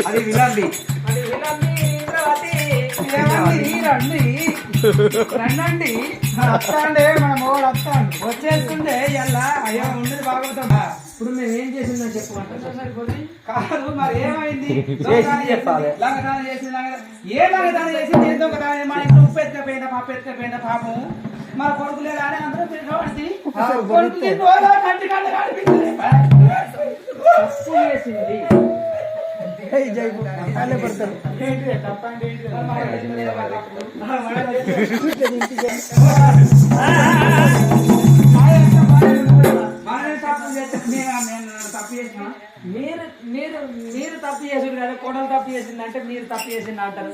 అది విలండి రండి వస్తాండే మన మోడు వస్తాను వచ్చేస్తుండే ఇలా అయ్యో ఉండేది బాగుంటాం. ఇప్పుడు మేము ఏం చేసిందని చెప్పమంటారు కాదు మరి ఏమైంది చెప్పాలి లంగదానం చేసింది ఏ లంగదానం చేసింది ఏదో ఒక దాని మన ఇంట్లో ఉప్పు ఎత్తుకపోయిందా పప్పు ఎత్తుకపోయిందా పాపం మన కొడుకులే కానీ అందరూ తిరగబడి కొడుకు కంటి కంట కనిపించింది తప్పు చేసింది మీరు తప్పు చేసింది కదా కోడలు తప్పు చేసింది అంటే మీరు తప్పు చేసింది అంటారు.